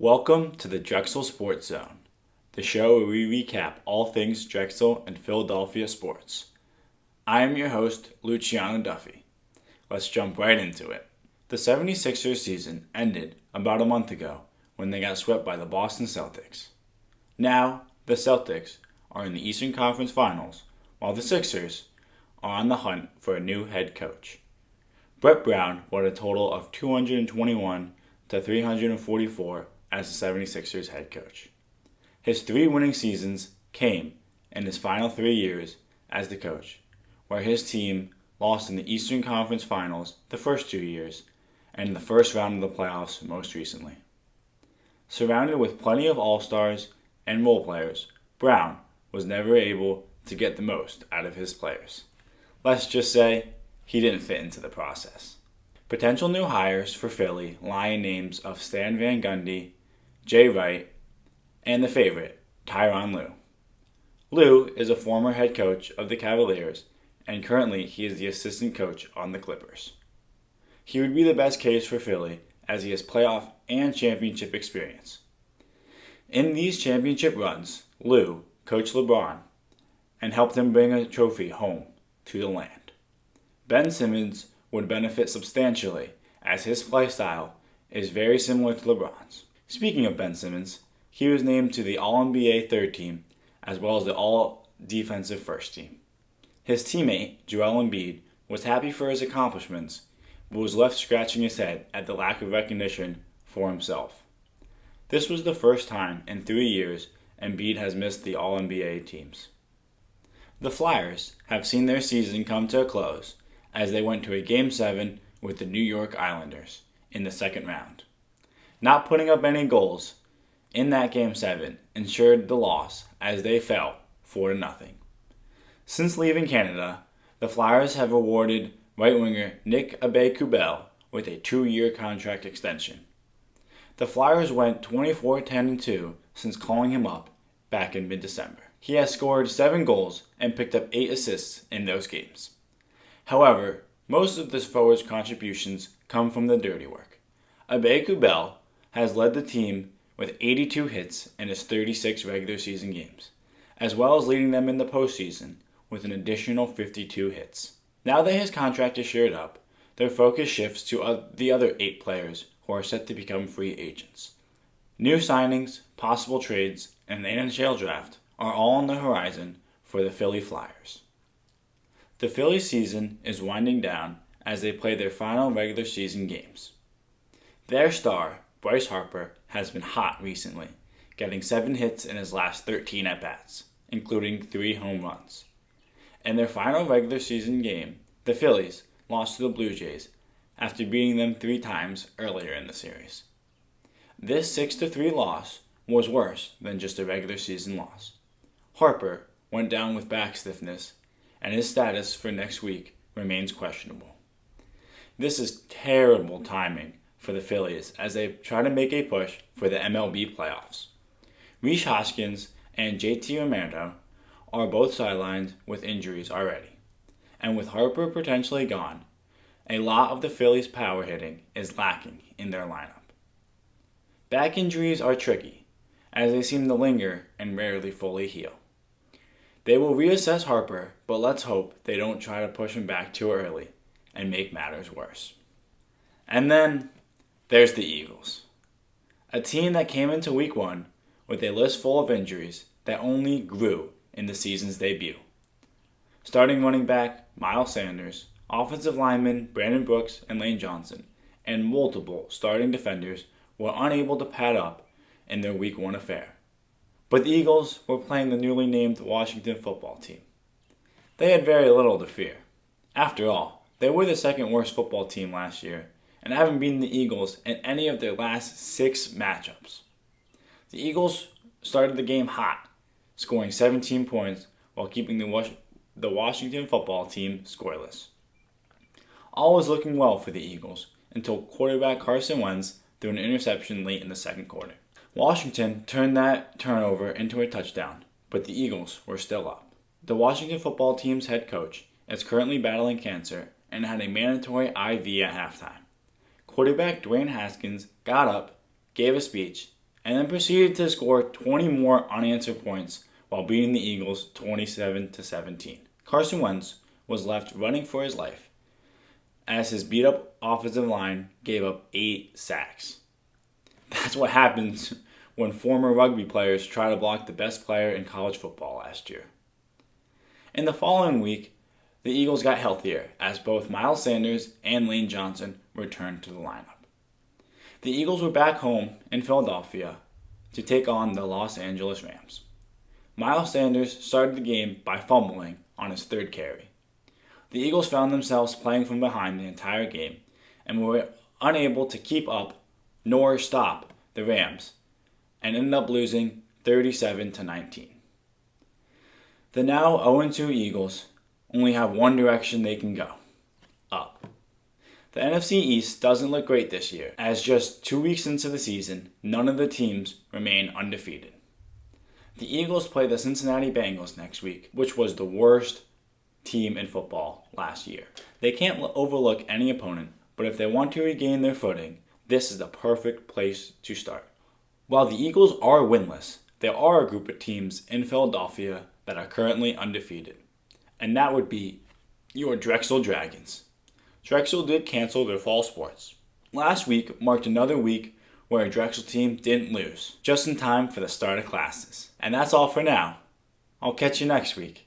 Welcome to the Drexel Sports Zone, the show where we recap all things Drexel and Philadelphia sports. I am your host, Luciano Duffy. Let's jump right into it. The 76ers season ended about a month ago when they got swept by the Boston Celtics. Now, the Celtics are in the Eastern Conference Finals, while the Sixers are on the hunt for a new head coach. Brett Brown won a total of 221 to 344 as the 76ers head coach. His 3 winning seasons came in his final 3 years as the coach, where his team lost in the Eastern Conference Finals the first 2 years and in the first round of the playoffs most recently. Surrounded with plenty of all-stars and role players, Brown was never able to get the most out of his players. Let's just say he didn't fit into the process. Potential new hires for Philly lie in names of Stan Van Gundy, Jay Wright, and the favorite, Tyronn Lue. Lue is a former head coach of the Cavaliers, and currently he is the assistant coach on the Clippers. He would be the best case for Philly as he has playoff and championship experience. In these championship runs, Lue coached LeBron and helped him bring a trophy home to the land. Ben Simmons would benefit substantially as his play style is very similar to LeBron's. Speaking of Ben Simmons, he was named to the All-NBA third team as well as the All-Defensive first team. His teammate, Joel Embiid, was happy for his accomplishments but was left scratching his head at the lack of recognition for himself. This was the first time in 3 years Embiid has missed the All-NBA teams. The Flyers have seen their season come to a close as they went to a Game 7 with the New York Islanders in the second round. Not putting up any goals in that Game 7 ensured the loss as they fell 4-0. Since leaving Canada, the Flyers have awarded right winger Nick Abe-Kubel with a 2-year contract extension. The Flyers went 24-10-2 since calling him up back in mid-December. He has scored 7 goals and picked up 8 assists in those games. However, most of this forward's contributions come from the dirty work. Abe-Kubel has led the team with 82 hits in his 36 regular season games, as well as leading them in the postseason with an additional 52 hits. Now that his contract is shored up, their focus shifts to the other 8 players who are set to become free agents. New signings, possible trades, and the NHL draft are all on the horizon for the Philly Flyers. The Philly season is winding down as they play their final regular season games. Their star, Bryce Harper, has been hot recently, getting 7 hits in his last 13 at-bats, including 3 home runs. In their final regular season game, the Phillies lost to the Blue Jays after beating them 3 times earlier in the series. This 6-3 loss was worse than just a regular season loss. Harper went down with back stiffness, and his status for next week remains questionable. This is terrible timing for the Phillies as they try to make a push for the MLB playoffs. Rhys Hoskins and JT Realmuto are both sidelined with injuries already, and with Harper potentially gone, a lot of the Phillies' power hitting is lacking in their lineup. Back injuries are tricky, as they seem to linger and rarely fully heal. They will reassess Harper, but let's hope they don't try to push him back too early and make matters worse. And then, there's the Eagles, a team that came into Week 1 with a list full of injuries that only grew in the season's debut. Starting running back Miles Sanders, offensive linemen Brandon Brooks and Lane Johnson, and multiple starting defenders were unable to pad up in their Week 1 affair. But the Eagles were playing the newly named Washington football team. They had very little to fear. After all, they were the second worst football team last year and haven't beaten the Eagles in any of their last 6 matchups. The Eagles started the game hot, scoring 17 points while keeping the Washington football team scoreless. All was looking well for the Eagles until quarterback Carson Wentz threw an interception late in the second quarter. Washington turned that turnover into a touchdown, but the Eagles were still up. The Washington football team's head coach is currently battling cancer and had a mandatory IV at halftime. Quarterback Dwayne Haskins got up, gave a speech, and then proceeded to score 20 more unanswered points while beating the Eagles 27-17. Carson Wentz was left running for his life as his beat-up offensive line gave up 8 sacks. That's what happens when former rugby players try to block the best player in college football last year. In the following week, the Eagles got healthier as both Miles Sanders and Lane Johnson returned to the lineup. The Eagles were back home in Philadelphia to take on the Los Angeles Rams. Miles Sanders started the game by fumbling on his third carry. The Eagles found themselves playing from behind the entire game and were unable to keep up nor stop the Rams and ended up losing 37-19. The now 0-2 Eagles only have one direction they can go: up. The NFC East doesn't look great this year, as just 2 weeks into the season, none of the teams remain undefeated. The Eagles play the Cincinnati Bengals next week, which was the worst team in football last year. They can't overlook any opponent, but if they want to regain their footing, this is the perfect place to start. While the Eagles are winless, there are a group of teams in Philadelphia that are currently undefeated, and that would be your Drexel Dragons. Drexel did cancel their fall sports. Last week marked another week where a Drexel team didn't lose, just in time for the start of classes. And that's all for now. I'll catch you next week.